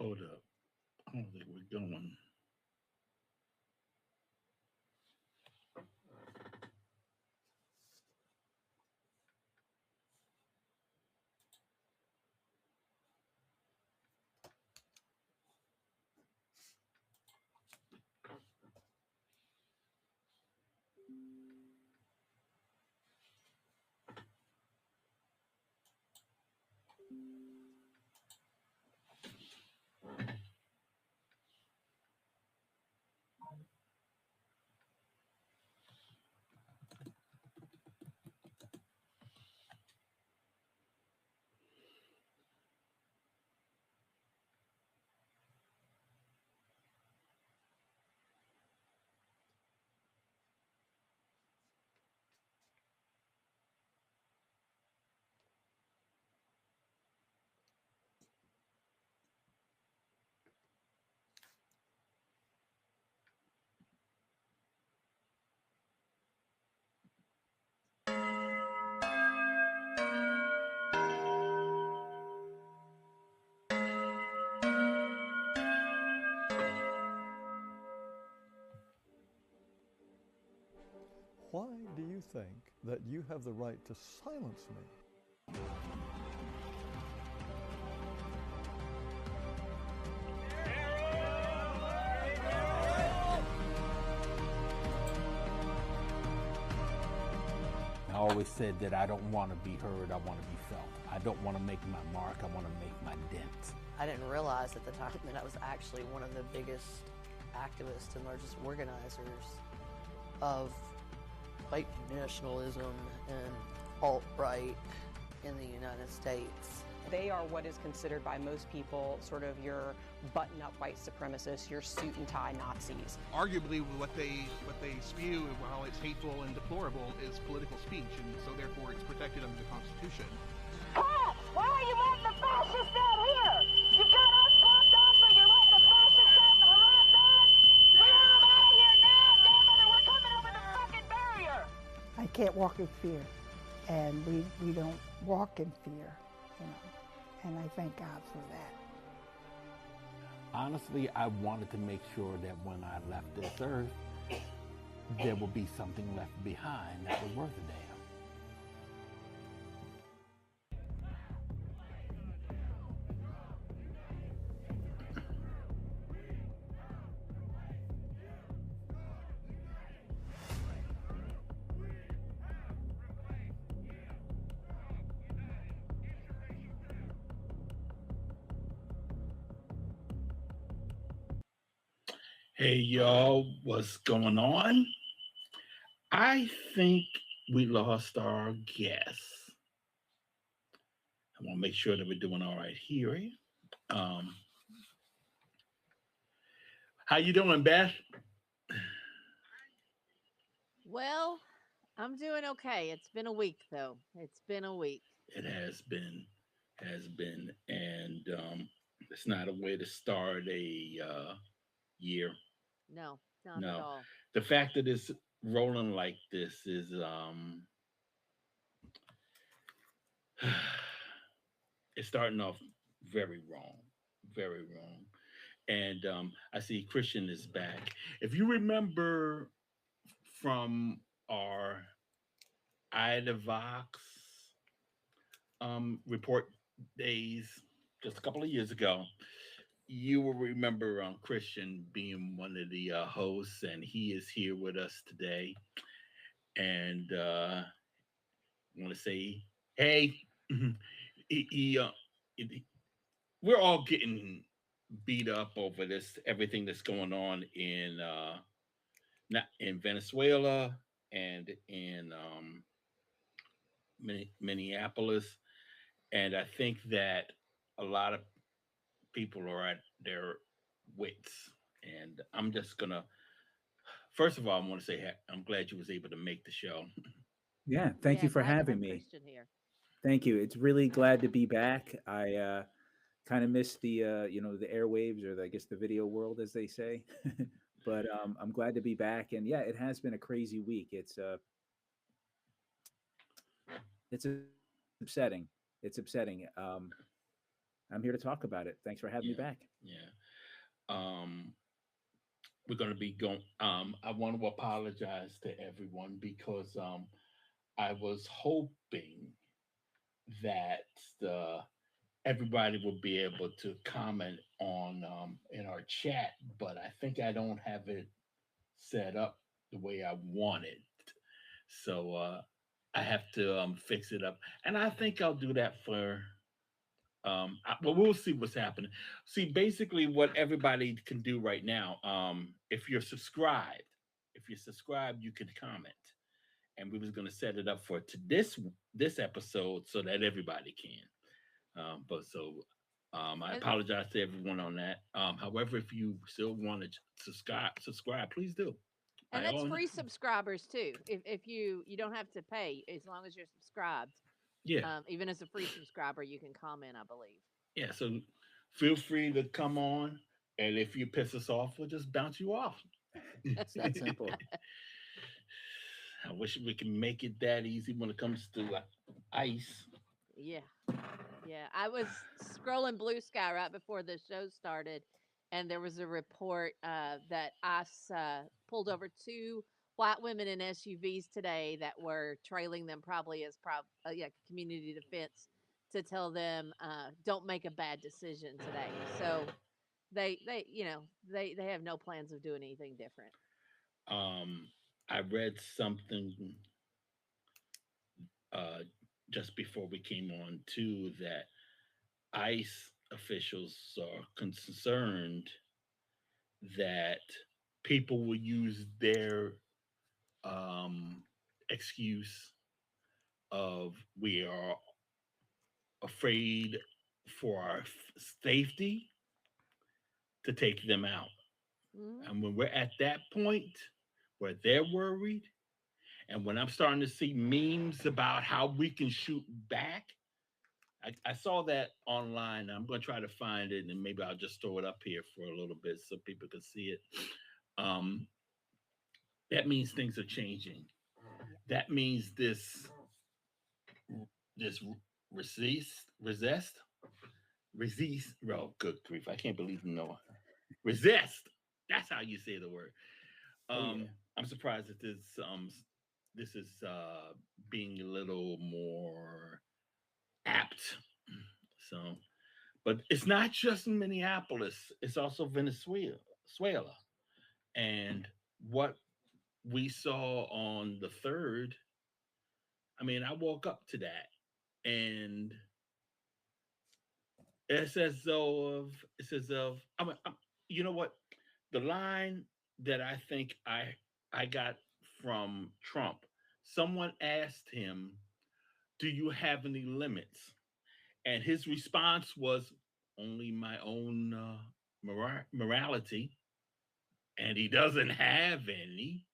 Hold up. I don't think we're going. Why do you think that you have the right to silence me? I always said that I don't want to be heard, I want to be felt. I don't want to make my mark, I want to make my dent. I didn't realize at the time that I was actually one of the biggest activists and largest organizers of white nationalism and alt-right in the United States. They are what is considered by most people sort of your button-up white supremacists, your suit and tie Nazis. Arguably, what they spew, while it's hateful and deplorable, is political speech, and so therefore it's protected under the Constitution. Pat, why are you letting the fascists down here? You've got us blocked off, but you're letting the fascists come harass us? Clear them out of here now, damn it, or we're coming over the fucking barrier! I can't walk in fear, and we don't walk in fear, you know, and I thank God for that. Honestly, I wanted to make sure that when I left this earth, there would be something left behind that was worth a damn. Hey, y'all, what's going on? I think we lost our guest. I want to make sure that we're doing all right here. How you doing, Beth? Well, I'm doing okay. It's been a week, though. It's been a week. It has been, and it's not a way to start a year. No, not at all. The fact that it's rolling like this is it's starting off very wrong. And I see Christian is back. If you remember from our Ida Vox report days just a couple of years ago, you will remember Christian being one of the hosts, and he is here with us today. And I want to say, hey, we're all getting beat up over everything that's going on in Venezuela and in Minneapolis, and I think that a lot of people are at their wits. And I'm just gonna, first of all, I want to say I'm glad you was able to make the show. Yeah, thank you for having me. Christian here. Thank you. It's really glad to be back. I kind of missed the the airwaves, or I guess the video world, as they say. But I'm glad to be back. And yeah, it has been a crazy week. It's upsetting. It's upsetting. I'm here to talk about it. Thanks for having me Yeah, back. yeah. Um, we're going to be going. I want to apologize to everyone because I was hoping that the everybody will be able to comment on in our chat, but I think I don't have it set up the way I want it. So I have to fix it up, and I think I'll do that for. Well, we'll see what's happening. See, basically, what everybody can do right now, if you're subscribed, you can comment, and we was going to set it up for to this episode so that everybody can. But so I And apologize to everyone on that. However, if you still want to subscribe, please do. and By that's all, free subscribers too. If you don't have to pay as long as you're subscribed. yeah, Even as a free subscriber, you can comment, I believe. yeah. So feel free to come on, and if you piss us off, we'll just bounce you off. It's that simple. I wish we can make it that easy when it comes to ice. Yeah. Yeah. I was scrolling Blue Sky right before the show started, and there was a report that ICE pulled over two white women in SUVs today that were trailing them probably as yeah, community defense to tell them don't make a bad decision today. So they have no plans of doing anything different. Um, I read something uh, just before we came on too that ICE officials are concerned that people will use their um, excuse of we are afraid for our safety to take them out. Mhm. And when we're at that point where they're worried, and when I'm starting to see memes about how we can shoot back, I saw that online. I'm going to try to find it and maybe I'll just throw it up here for a little bit so people can see it. Um, that means things are changing. That means this resist. Oh, good grief! I can't believe Noah. Resist. That's how you say the word. Oh yeah. I'm surprised that this is being a little more apt. So, but it's not just in Minneapolis; it's also Venezuela, and what we saw on the third. I mean, I woke up to that, and it's as of you know what, the line that I think I got from Trump. Someone asked him, "Do you have any limits?" And his response was, "Only my own morality." And he doesn't have any,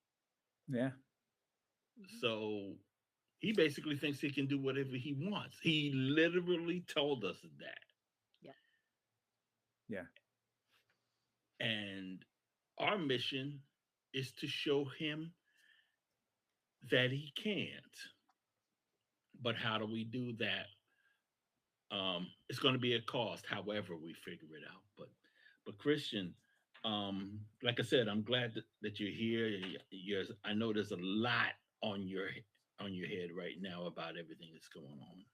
Yeah. Mhm. so he basically thinks he can do whatever he wants. He literally told us that. Yep. Yeah. And our mission is to show him that he can't. But how do we do that? It's going to be a cost, however we figure it out. But Christian, like I said, I'm glad that you're here. I know there's a lot on your head right now about everything that's going on.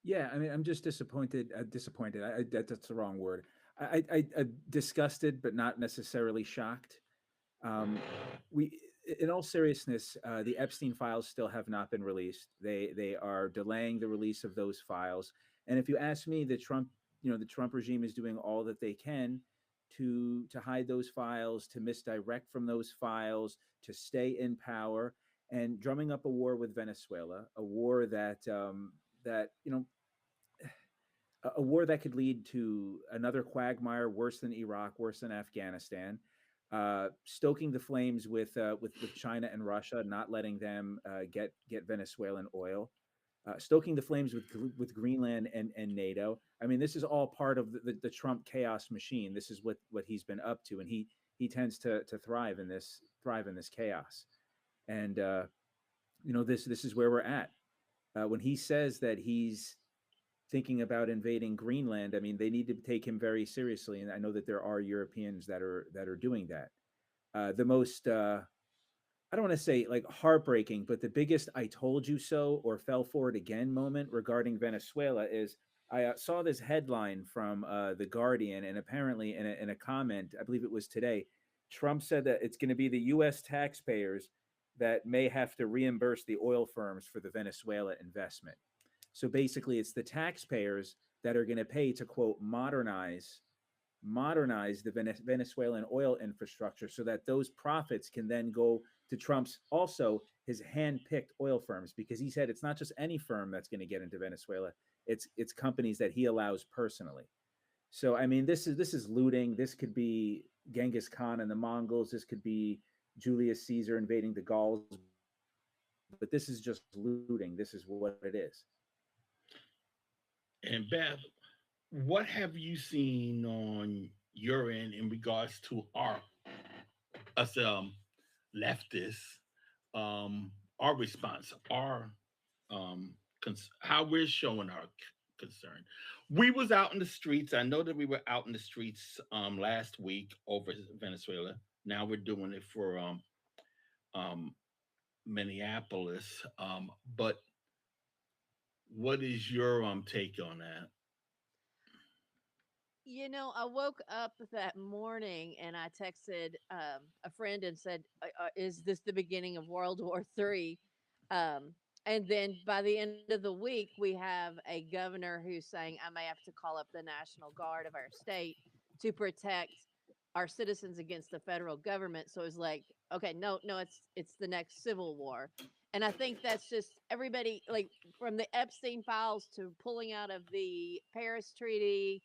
Yeah, I mean, I'm just disappointed. Disappointed. That's the wrong word. Disgusted, but not necessarily shocked. Um, in all seriousness, the Epstein files still have not been released. They are delaying the release of those files. And if you ask me, the Trump regime is doing all that they can to hide those files, to misdirect from those files, to stay in power, and drumming up a war with Venezuela, a war that a war that could lead to another quagmire worse than Iraq, worse than Afghanistan, stoking the flames with China and Russia, not letting them get Venezuelan oil, stoking the flames with Greenland and NATO. I mean, this is all part of the Trump chaos machine. This is what he's been up to, and he tends to thrive in this chaos. And this is where we're at. When he says that thinking about invading Greenland, I mean, they need to take him very seriously. And I know that there are Europeans that are doing that. The most I don't want to say like heartbreaking, but the biggest "I told you so" or "fell for it again" moment regarding Venezuela is I saw this headline from the Guardian, and apparently in a comment, I believe it was today, Trump said that it's going to be the U.S. taxpayers that may have to reimburse the oil firms for the Venezuela investment. So basically, it's the taxpayers that are going to pay to quote modernize the Venezuelan oil infrastructure so that those profits can then go to Trump's also his hand-picked oil firms, because he said it's not just any firm that's going to get into Venezuela, it's companies that he allows personally. So I mean, this is looting. This could be Genghis Khan and the Mongols. This could be Julius Caesar invading the Gauls, but this is just looting. This is what it is. And Beth, what have you seen on your end in regards to our us leftists, our response, our how we're showing our concern? We was out in the streets. I know that we were out in the streets last week over Venezuela. Now we're doing it for um, Minneapolis. But what is your take on that? I woke up that morning and I texted a friend and said, "Is this the beginning of World War III?" And then by the end of the week, we have a governor who's saying, "I may have to call up the National Guard of our state to protect our citizens against the federal government." So it's like, okay, no, no, it's the next civil war. And I think that's just everybody, like from the Epstein files to pulling out of the Paris Treaty.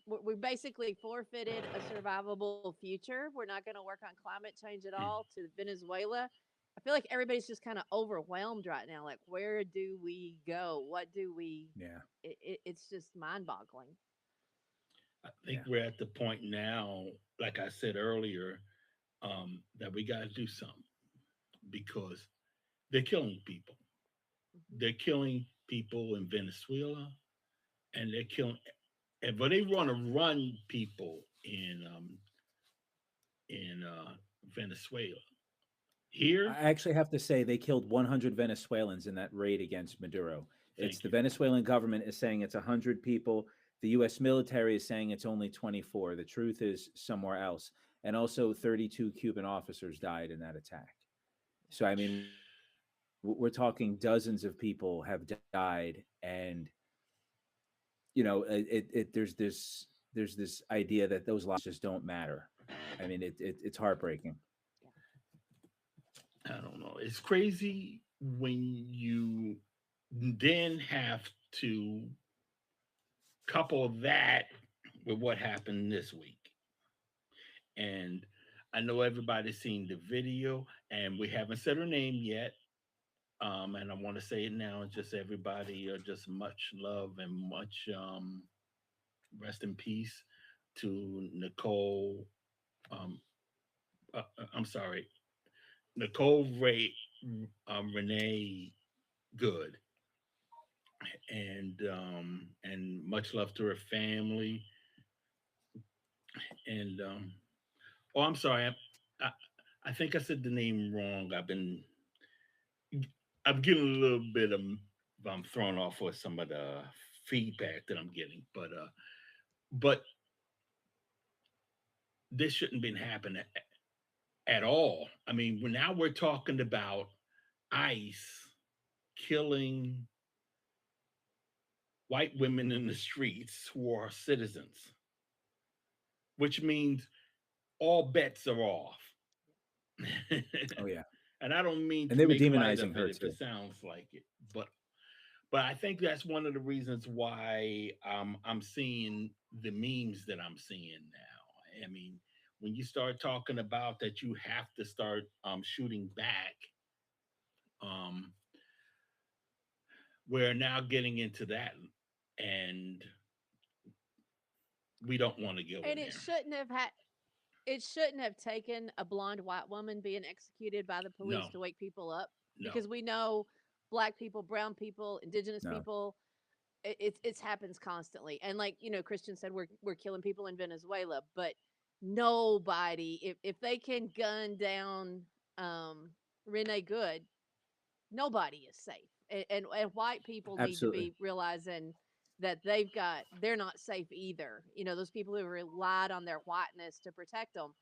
We basically forfeited a survivable future. We're not going to work on climate change at all to Venezuela. I feel like everybody's just kind of overwhelmed right now. Like, where do we go? What do we? Yeah, It's just mind boggling. I think yeah, we're at the point now, like I said earlier, that we got to do something because they're killing people. Hmm. They're killing people in Venezuela, and they're killing. And but they want to run people in Venezuela. I Here, actually have to say they killed 100 Venezuelans in that raid against Maduro. It's thank the you. Venezuelan government is saying it's 100 people. The U.S. military is saying it's only 24. The truth is somewhere else. And also, 32 Cuban officers died in that attack. So, I mean, we're talking dozens of people have died, and there's this idea that those lives just don't matter. I mean, it's heartbreaking. I don't know. It's crazy when you then have to couple that with what happened this week. And I know everybody's seen the video, and we haven't said her name yet. And I want to say it now. Just everybody, just much love and much rest in peace to Nicole. Um, I'm sorry, Nicole Ray Renee Good, and much love to her family. And oh, I'm sorry, I, I think I said the name wrong. I'm getting a little bit of I'm thrown off with some of the feedback that I'm getting, but this shouldn't been happening at all. I mean, now we're talking about ICE killing white women in the streets who are citizens, which means all bets are off. Oh yeah, And I don't mean and to they were make light demonizing of it her if it too. sounds like it, but I think that's one of the reasons why I'm seeing the memes that I'm seeing now. I mean, when you start talking about that, you have to start shooting back. Um, we're now getting into that, and we don't want to go And in there. it shouldn't have taken a blonde white woman being executed by the police No, to wake people up no. because we know black people, brown people, indigenous No, people, It's happens constantly. And like, Christian said, we're killing people in Venezuela, but nobody, if they can gun down Renee Good, nobody is safe. And white people need to Absolutely. be realizing that they're not safe either. Those people who relied on their whiteness to protect them,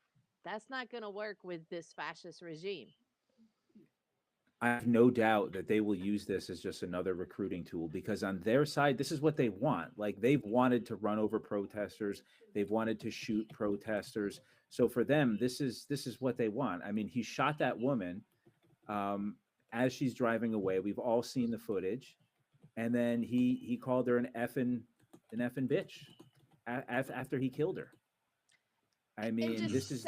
that's not going to work with this fascist regime. I have no doubt that they will use this as just another recruiting tool, because on their side, this is what they want. Like, they've wanted to run over protesters, they've wanted to shoot protesters. So for them, this is what they want. I mean, he shot that woman as she's driving away. We've all seen the footage, and then he called her an effing bitch after he killed her. I mean, And this just is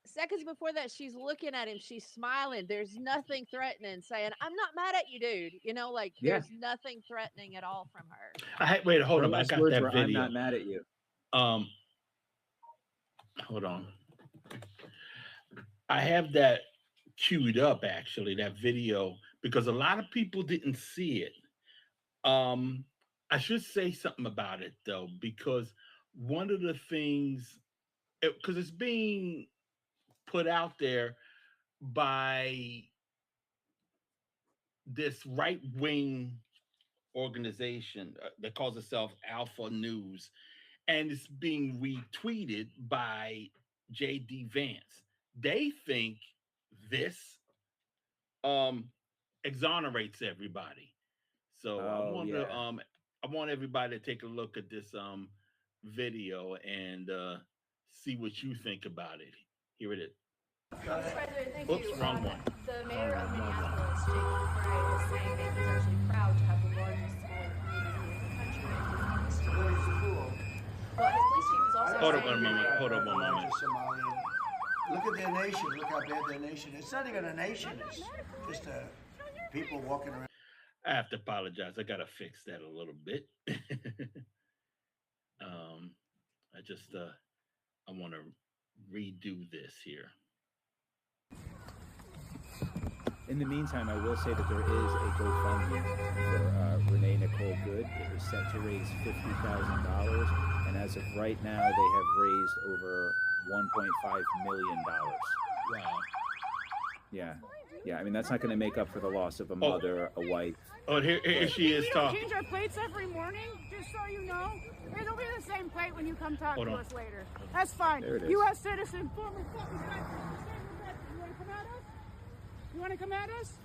seconds before that, she's looking at him, she's smiling. There's nothing threatening, saying, "I'm not mad at you, dude." Like, Yeah. there's nothing threatening at all from her. Wait, hold her on. I last got words that were, "I'm video. not mad at you." Hold on. I have that queued up, actually, that video, because a lot of people didn't see it. I should say something about it, though, because one of the things, because it's being put out there by this right-wing organization that calls itself Alpha News, and it's being retweeted by J.D. Vance. They think this exonerates everybody. So I want everybody to take a look at this video and see what you think about it. Here it is. Mr. President, thank Oops, you. wrong one. The mayor of Minneapolis, J.D. Frey, is saying that he's actually proud to have the largest smaller community in the country in his history. Well, his police chief is also Hold saying... on one moment. Hold on one moment. Look at their nation. Look how bad their nation is. It's not even a nation. It's just people walking around. I have to apologize. I gotta fix that a little bit. I want to redo this here. In the meantime, I will say that there is a GoFundMe for Renee Nicole Good. It was set to raise $50,000, and as of right now, they have raised over $1.5 million. Wow. Yeah. I mean, that's not going to make up for the loss of a mother, a wife. Oh, here she is talking. We don't change our plates every morning, just so you know. It'll be the same plate when you come talk to us later. That's fine. There it is. U.S. citizen, former fucking You want to come at us? You want to come at us?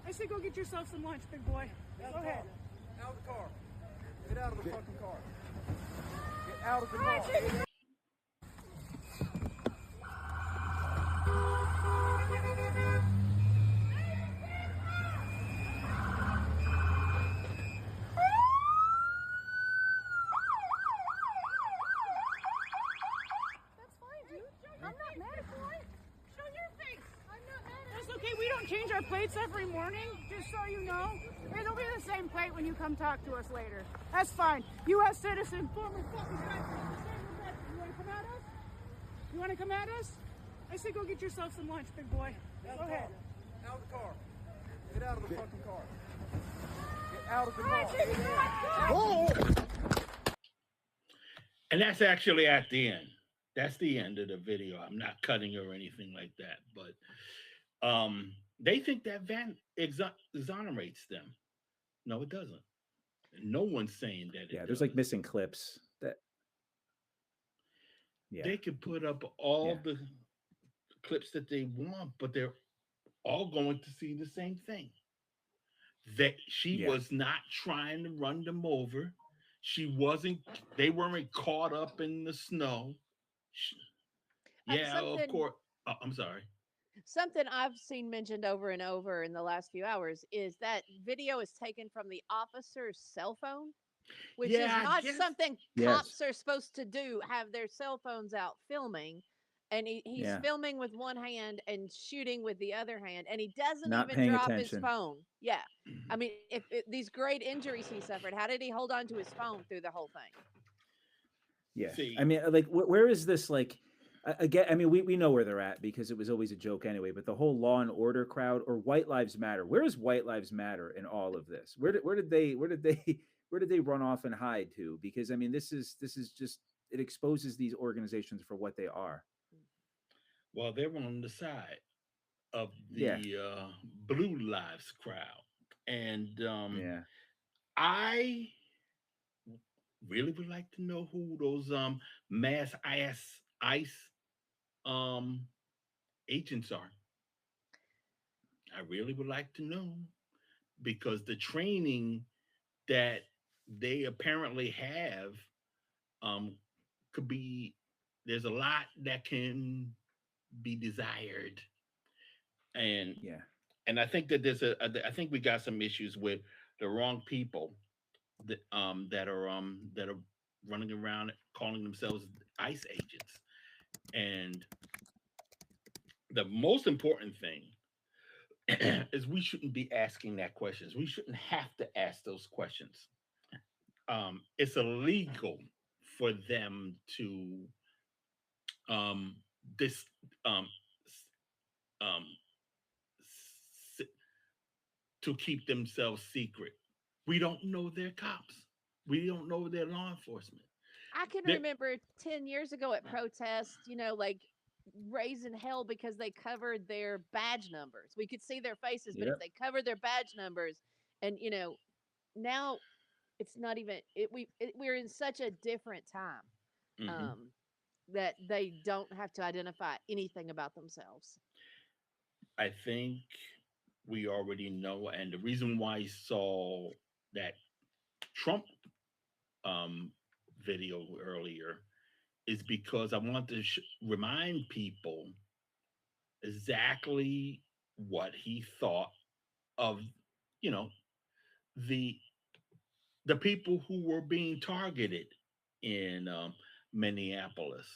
I say go get yourself some lunch, big boy. Go ahead. Out of the car. Get out of the fucking car. Get out of the car. Change our plates every morning, just so you know. It'll be the same plate when you come talk to us later. That's fine. U.S. citizen, former fucking You want to come at us? You want to come at us? I say go get yourself some lunch, big boy. Go ahead. Out of the car. Get out of the fucking car. Get out of the car. And that's actually at the end. That's the end of the video. I'm not cutting or anything like that, but they think that Van exonerates them. No, it doesn't. No one's saying that. Yeah, there's like missing clips. They could put up all the clips that they want, but they're all going to see the same thing. That she was not trying to run them over. They weren't caught up in the snow. Of course. Oh, I'm sorry. Something I've seen mentioned over and over in the last few hours is that video is taken from the officer's cell phone, which is not something cops are supposed to do, have their cell phones out filming. And he's filming with one hand and shooting with the other hand, and he doesn't even drop his phone. Yeah. I mean, if these great injuries he suffered, how did he hold on to his phone through the whole thing? Yeah. I mean, like, where is this, like, Again, I mean, we know where they're at because it was always a joke anyway. But the whole Law and Order crowd or White Lives Matter, where is White Lives Matter in all of this? Where did they run off and hide to? Because I mean, this is just, it exposes these organizations for what they are. Well, they're on the side of Yeah, the Blue Lives crowd, and yeah, I really would like to know who those mass ICE um agents are. I really would like to know because the training that they apparently have um could be, there's a lot that can be desired, and yeah. I think that I think we got some issues with the wrong people that are running around calling themselves ICE agents. And the most important thing is we shouldn't be asking that questions. We shouldn't have to ask those questions. It's illegal for them to um, this um, um, to keep themselves secret. We don't know they're cops. We don't know they're law enforcement. I can They're, remember 10 years ago at protests, like raising hell because they covered their badge numbers. We could see their faces, but if Yep. they covered their badge numbers, and now it's not even we're in such a different time, mhm. um, that they don't have to identify anything about themselves. I think we already know, and the reason why I saw that Trump um, video earlier is because I want to remind people exactly what he thought of, you know, the people who were being targeted in Minneapolis,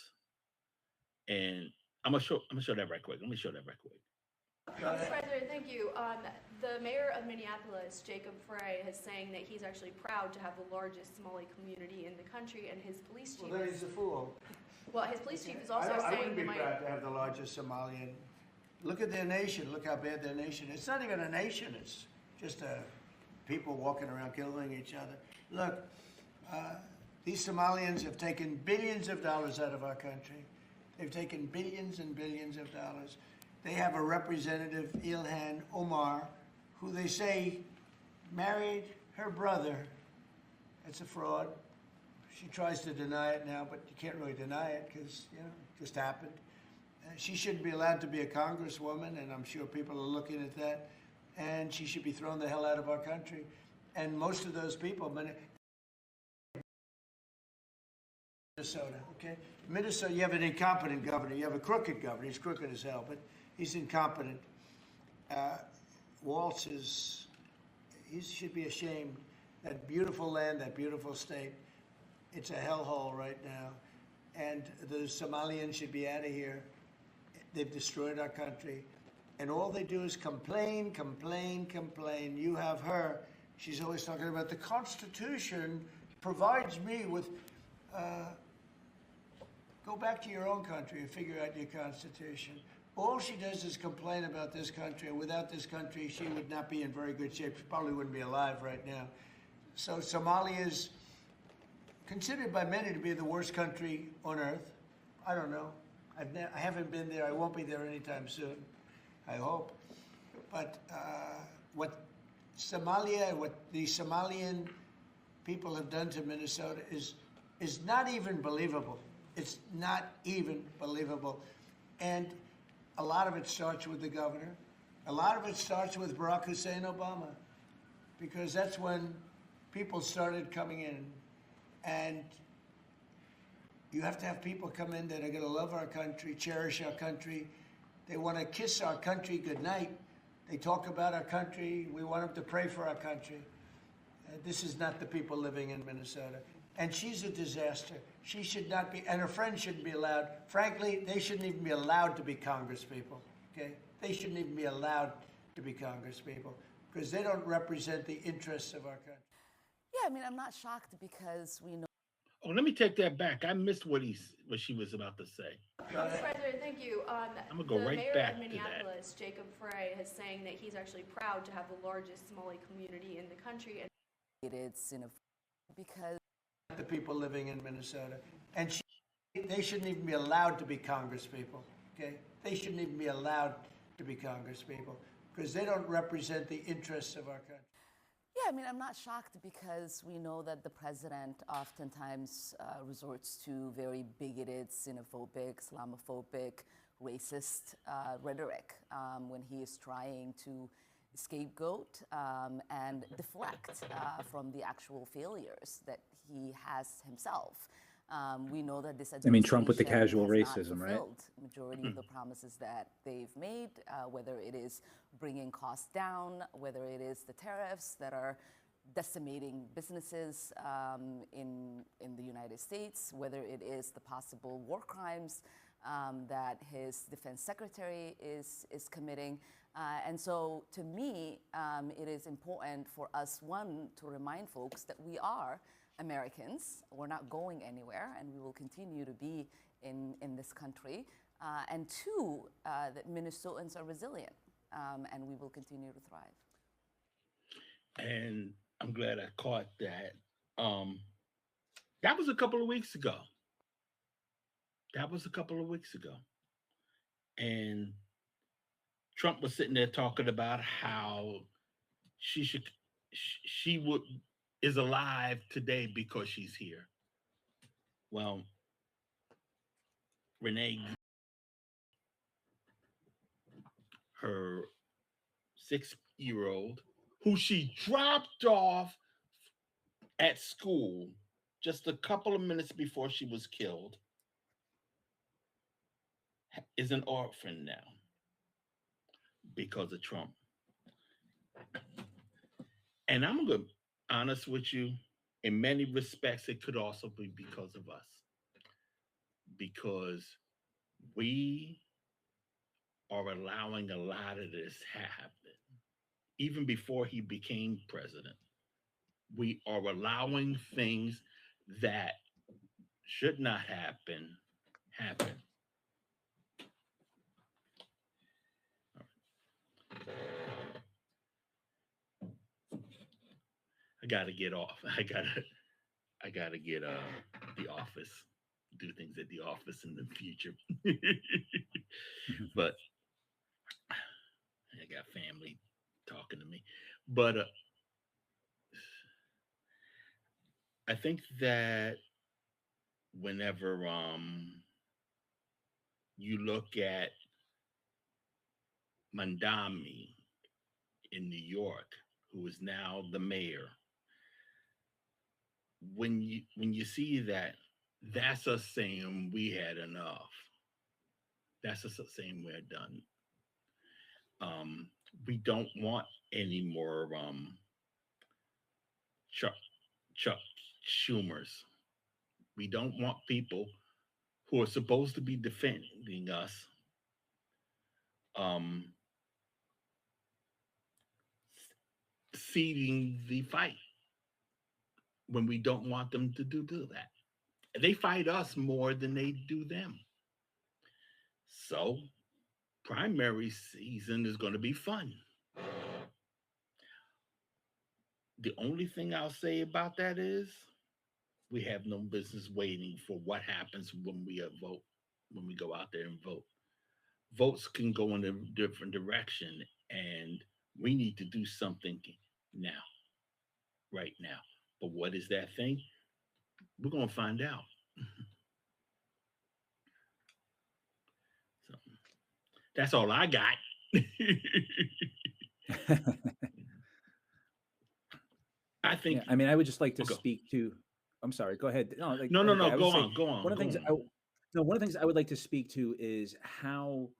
and I'm gonna show that right quick. Let me show that right quick. Mr. President, thank you. The mayor of Minneapolis, Jacob Frey, is saying that he's actually proud to have the largest Somali community in the country, and his police chief. Well, then he's a fool. Well, his police chief is I also saying wouldn't be they might. proud to have the largest Somalian. Look at their nation. Look how bad their nation is. It's not even a nation. It's just people walking around killing each other. Look, these Somalians have taken billions of dollars out of our country. They've taken billions and billions of dollars. They have a representative, Ilhan Omar, who they say married her brother. It's a fraud. She tries to deny it now, but you can't really deny it because, it just happened. She shouldn't be allowed to be a congresswoman, and I'm sure people are looking at that. And she should be thrown the hell out of our country. And most of those people, Minnesota, okay? Minnesota, you have an incompetent governor. You have a crooked governor. He's crooked as hell, but he's incompetent. Waltz he should be ashamed. That beautiful land, that beautiful state, it's a hellhole right now. And the Somalians should be out of here. They've destroyed our country. And all they do is complain, complain, complain. You have her. She's always talking about the Constitution provides me with... go back to your own country and figure out your Constitution. All she does is complain about this country, and without this country, she would not be in very good shape. She probably wouldn't be alive right now. So Somalia is considered by many to be the worst country on earth. I don't know. I haven't been there. I won't be there anytime soon, I hope. But what the Somalian people have done to Minnesota is not even believable. It's not even believable. And a lot of it starts with the governor. A lot of it starts with Barack Hussein Obama, because that's when people started coming in. And you have to have people come in that are going to love our country, cherish our country. They want to kiss our country goodnight. They talk about our country. We want them to pray for our country. This is not the people living in Minnesota. And she's a disaster. She should not be, and her friends shouldn't be allowed. Frankly, they shouldn't even be allowed to be congresspeople, okay? They shouldn't even be allowed to be congresspeople because they don't represent the interests of our country. Yeah, I mean, I'm not shocked because we know. Oh, let me take that back. I missed what she was about to say. Mr. President, thank you. I'm gonna go The right mayor back of to that. Minneapolis, Jacob Frey, is saying that he's actually proud to have the largest Somali community in the country. It's because the people living in Minnesota, and they shouldn't even be allowed to be congresspeople. Okay, they shouldn't even be allowed to be congresspeople because they don't represent the interests of our country. Yeah, I mean, I'm not shocked because we know that the president oftentimes resorts to very bigoted, xenophobic, Islamophobic, racist rhetoric when he is trying to scapegoat and deflect from the actual failures that he has himself. We know that this I mean, Trump with the administration casual has not racism, right? fulfilled majority of the promises that they've made, whether it is bringing costs down, whether it is the tariffs that are decimating businesses in the United States, whether it is the possible war crimes that his defense secretary is committing. And so to me, it is important for us, one, to remind folks that we are Americans. We're not going anywhere, and we will continue to be in this country. And two, that Minnesotans are resilient, and we will continue to thrive. And I'm glad I caught that. That was a couple of weeks ago. And Trump was sitting there talking about how she is alive today because she's here. Well, Renee, her 6-year-old, who she dropped off at school just a couple of minutes before she was killed, is an orphan now because of Trump. And I'm going to be honest with you, in many respects, it could also be because of us. Because we are allowing a lot of this happen. Even before he became president, we are allowing things that should not happen. I gotta get off. I gotta get the office, do things at the office in the future. But I got family talking to me. But I think that whenever you look at Mandami in New York, who is now the mayor, when you see that, that's us saying we had enough. That's us saying we're done. We don't want any more Chuck Schumers. We don't want people who are supposed to be defending us ceding the fight when we don't want them to do that. They fight us more than they do them. So primary season is going to be fun. The only thing I'll say about that is we have no business waiting for what happens when we vote, when we go out there and vote. Votes can go in a different direction, and we need to do something now, right now. But what is that thing? We're going to find out. So that's all I got. I think. Yeah, I mean, I would just like to speak to. I'm sorry. Go ahead. No. Go on. One of the things I would like to speak to is how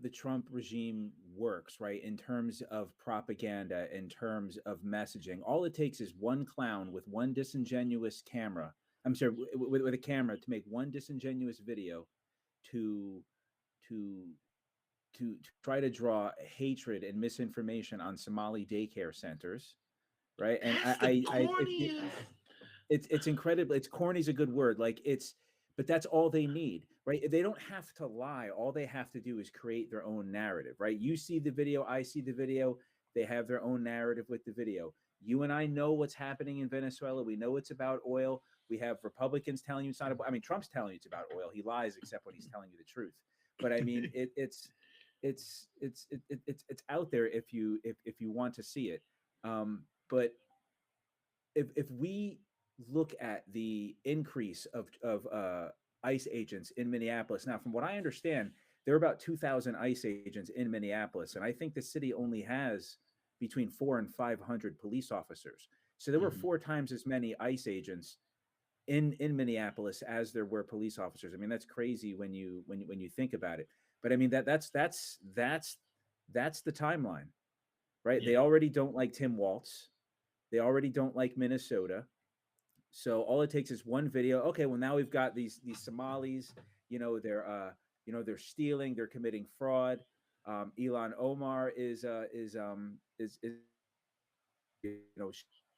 the Trump regime works, right? In terms of propaganda, in terms of messaging. All it takes is one clown with one disingenuous camera. I'm sorry, with a camera to make one disingenuous video to try to draw hatred and misinformation on Somali daycare centers, right? And it's incredible. It's corny is a good word. Like it's, but that's all they need, right? They don't have to lie. All they have to do is create their own narrative, right? You see the video, I see the video. They have their own narrative with the video. You and I know what's happening in Venezuela. We know it's about oil. We have Republicans telling you it's not about, I mean, Trump's telling you it's about oil. He lies except when he's telling you the truth. But I mean, it's out there if you want to see it. But if we look at the increase of ICE agents in Minneapolis now, from what I understand, there are about 2,000 ICE agents in Minneapolis, and I think the city only has between 400 and 500 police officers. So there were Mhm. 4 times as many ICE agents in Minneapolis as there were police officers. I mean, that's crazy when you think about it. But I mean that's the timeline, right? They Yeah. already don't like Tim Waltz. They already don't like Minnesota. So all it takes is one video. Okay, well now we've got these Somalis. They're stealing. They're committing fraud. Elon Omar is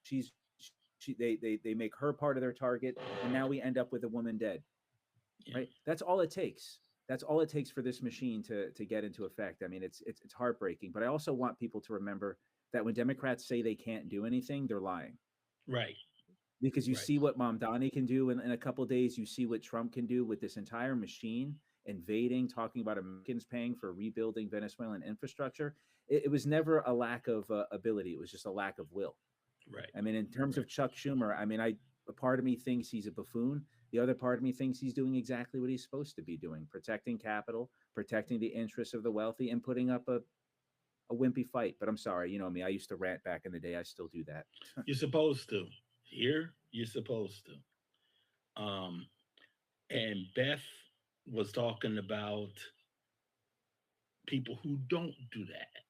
she's they make her part of their target, and now we end up with a woman dead. Yeah. Right? That's all it takes. That's all it takes for this machine to get into effect. I mean, it's heartbreaking. But I also want people to remember that when Democrats say they can't do anything, they're lying. Right. Because you Right. see what Mamdani can do in a couple of days. You see what Trump can do with this entire machine invading, talking about Americans paying for rebuilding Venezuelan infrastructure. It was never a lack of ability. It was just a lack of will. Right. I mean, in terms Right. of Chuck Schumer, I mean, a part of me thinks he's a buffoon. The other part of me thinks he's doing exactly what he's supposed to be doing, protecting capital, protecting the interests of the wealthy, and putting up a wimpy fight. But I'm sorry, you know me. I used to rant back in the day. I still do that. You're supposed to. Here, you're supposed to. And Beth was talking about people who don't do that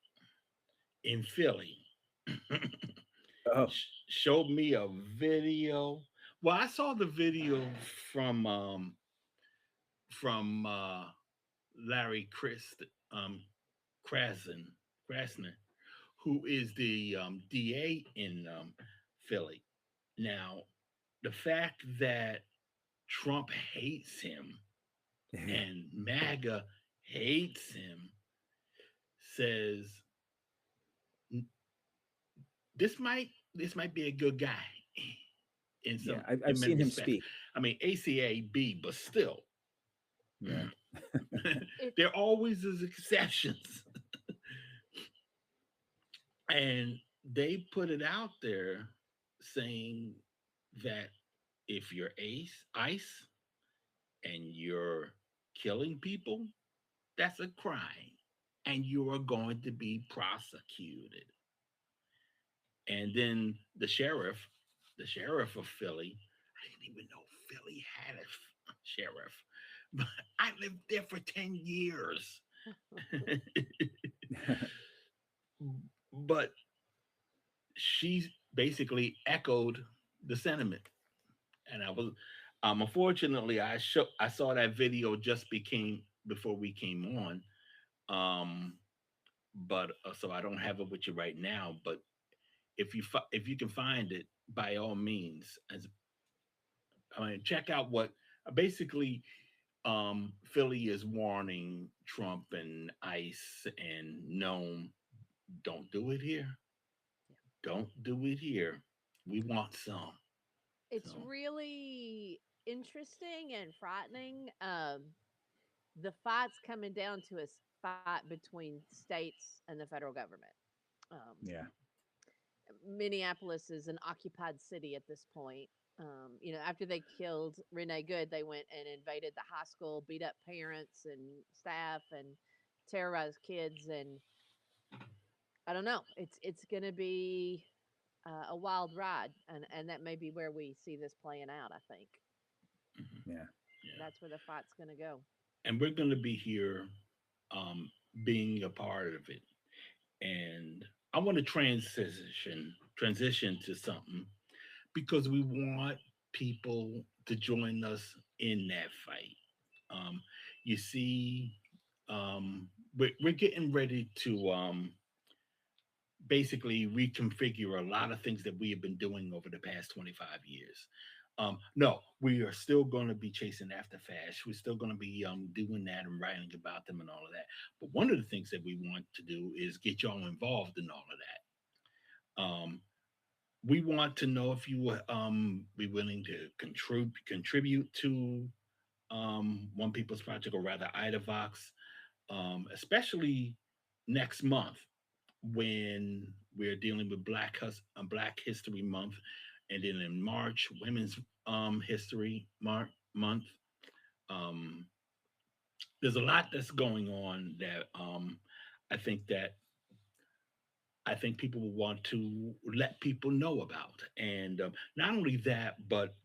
in Philly. Oh, Showed me a video. Well, I saw the video from from Larry um, Krasner, Krasner, who is the DA in Philly. Now, the fact that Trump hates him and MAGA hates him says this might be a good guy in yeah, some I've in many seen him respects. speak. I mean, ACAB, but still, Yeah. there always is exceptions. And they put it out there saying that if you're ICE and you're killing people, that's a crime and you are going to be prosecuted. And then the sheriff of Philly, I didn't even know Philly had a sheriff, but I lived there for 10 years. But she basically echoed the sentiment. And I was unfortunately I saw that video just became before we came on. But so I don't have it with you right now, but if you can find it, by all means, as I mean, check out what basically Philly is warning Trump and ICE and Nome, don't do it here. Don't do it here. We want some. It's So really interesting and frightening. The fight's coming down to a fight between states and the federal government. Um, Yeah. Minneapolis is an occupied city at this point. After they killed Renee Good, they went and invaded the high school, beat up parents and staff, and terrorized kids. And I don't know. It's going to be a wild ride, and that may be where we see this playing out. I think Yeah. yeah. that's where the fight's going to go. And we're going to be here being a part of it. And I want to transition to something because we want people to join us in that fight. You see, we're getting ready to basically reconfigure a lot of things that we have been doing over the past 25 years. No, we are still going to be chasing after Fash. We're still going to be doing that and writing about them and all of that. But one of the things that we want to do is get y'all involved in all of that. We want to know if you would be willing to contribute to One People's Project, or rather IDAVOX, especially next month when we're dealing with Black History Month, and then in March, Women's History Month. Um, there's a lot that's going on that I think that I think people will want to let people know about, and not only that, but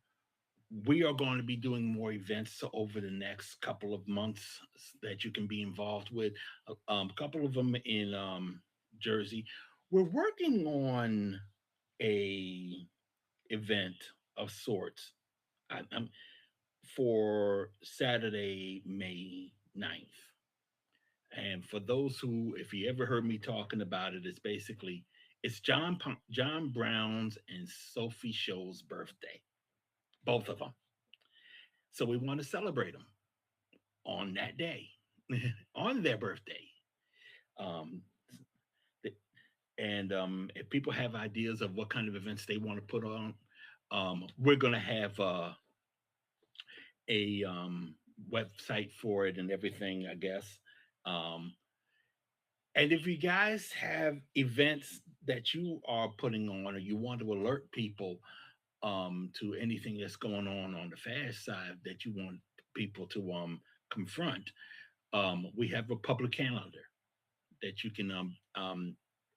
we are going to be doing more events over the next couple of months that you can be involved with. A couple of them in Jersey. We're working on a event of sorts for Saturday, May 9th. And for those who, if you ever heard me talking about it, it's John Brown's and Sophie Show's birthday, both of them. So we want to celebrate them on that day, on their birthday. Um, and if people have ideas of what kind of events they want to put on, we're going to have a website for it and everything, I guess. Um, and if you guys have events that you are putting on, or you want to alert people to anything that's going on the fast side that you want people to confront, we have a public calendar that you can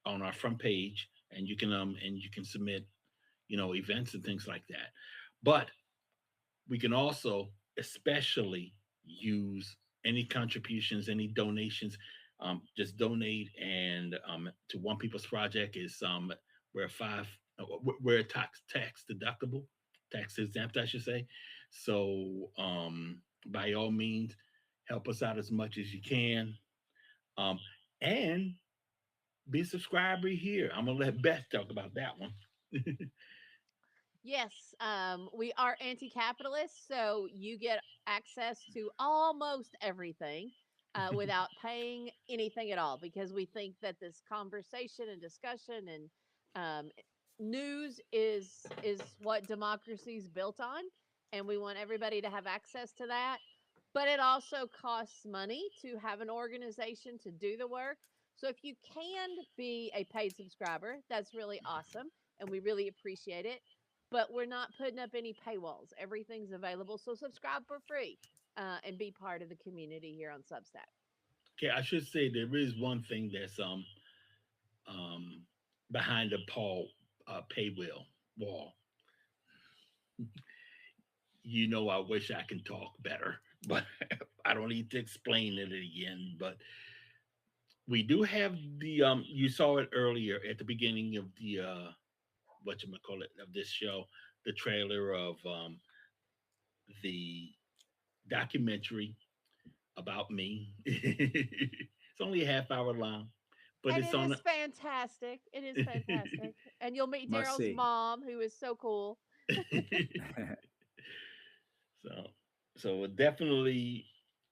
on our front page, and you can submit, events and things like that. But we can also especially use any contributions, any donations. Just donate, and to One People's Project is we're five we're tax deductible, tax exempt, I should say. So by all means, help us out as much as you can, and be a subscriber here. I'm gonna let Beth talk about that one. Yes, we are anti-capitalist, so you get access to almost everything without paying anything at all, because we think that this conversation and discussion and news is what democracy is built on, and we want everybody to have access to that. But it also costs money to have an organization to do the work. So if you can be a paid subscriber, that's really awesome, and we really appreciate it. But we're not putting up any paywalls. Everything's available. So subscribe for free and be part of the community here on Substack. Okay, I should say there is one thing that's um behind the Paul paywall wall. I wish I can talk better, but I don't need to explain it again. But we do have the you saw it earlier at the beginning of the what you call it, of this show, the trailer of the documentary about me. It's only a half hour long, but And it's it on. is fantastic. It is fantastic. And you'll meet Must Daryl's see. mom, who is so cool. So, so definitely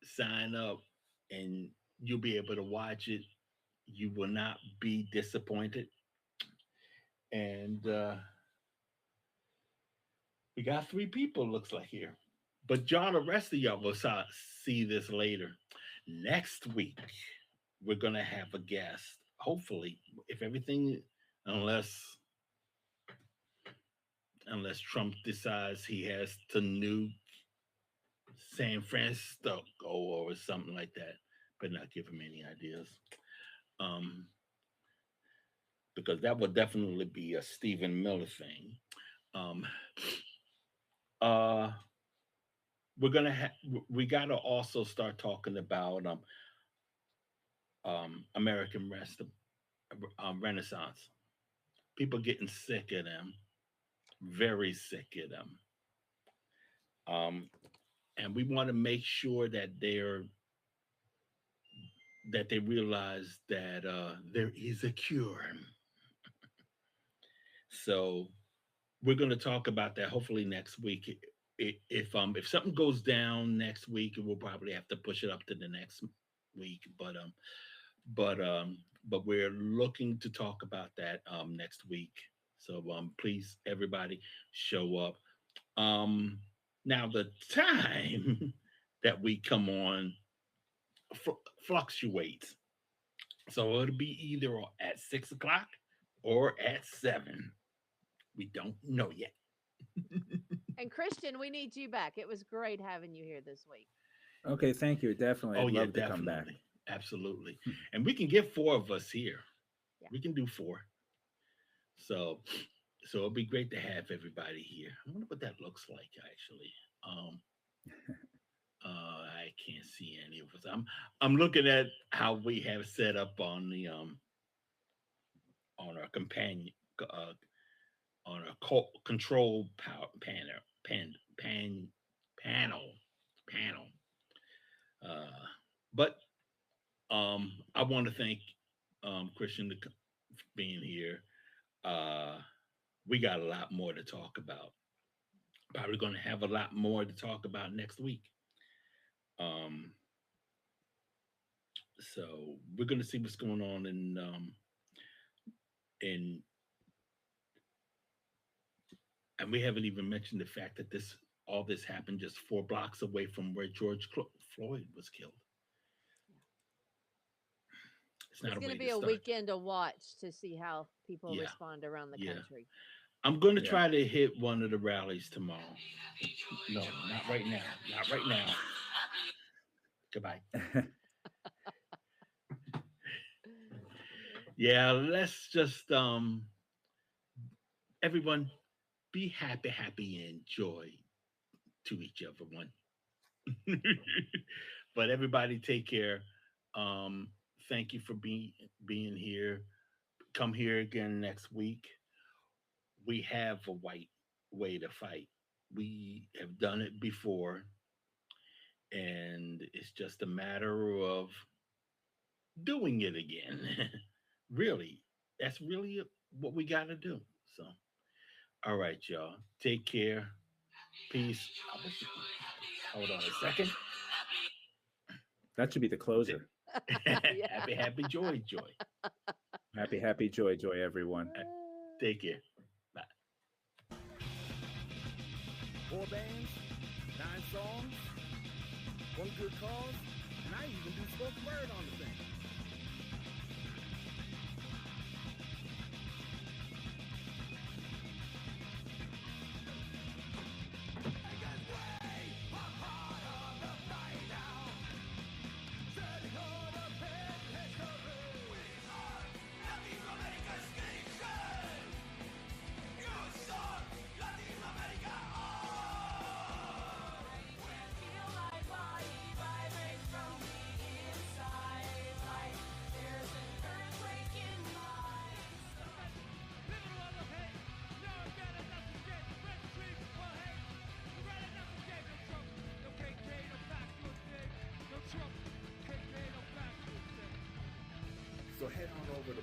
sign up, and you'll be able to watch it. You will not be disappointed. And we got three people, looks like here. But y'all, the rest of y'all will see this later. Next week, we're gonna have a guest. Hopefully, if everything, unless unless Trump decides he has to nuke San Francisco or something like that, but not give him any ideas. Um, because that would definitely be a Stephen Miller thing. Um, uh, we gotta also start talking about American Renaissance. People getting sick of them, very sick of them, and we want to make sure that they realize that there is a cure. So we're going to talk about that hopefully next week. If something goes down next week, we'll probably have to push it up to the next week. But but we're looking to talk about that next week. So please everybody show up. Um, Now the time that we come on fluctuates. So it'll be either at 6 o'clock or at 7. We don't know yet. And Christian, we need you back. It was great having you here this week. Okay, thank you. Definitely. Oh I'd yeah, love to come back. definitely, absolutely. And we can get 4 of us here. Yeah. We can do 4. So so it'll be great to have everybody here. I wonder what that looks like actually. I can't see any of us. I'm looking at how we have set up on the on our companion on our control power panel panel. But I want to thank Christian for being here. We got a lot more to talk about. Probably going to have a lot more to talk about next week. So we're going to see what's going on in and we haven't even mentioned the fact that all this happened just 4 blocks away from where George Floyd was killed. It's not It's a going way to be to a start. weekend to watch to see how people Yeah. respond around the Yeah. country. I'm going to Yeah. try to hit one of the rallies tomorrow. No, not right now. Not right now. Goodbye. Yeah, let's just everyone be happy and joy to each other one. But everybody take care. Thank you for being here. Come here again next week. We have a white way to fight. We have done it before, and it's just a matter of doing it again. Really, that's really what we got to do. So, all right, y'all. Take care. Peace. Hold on a second. That should be the closer. Happy, joy. Happy, joy, everyone. Take care. Bye. 4 bands, 9 songs, 1 good cause, and I even do spoken word on the thing. So head on over to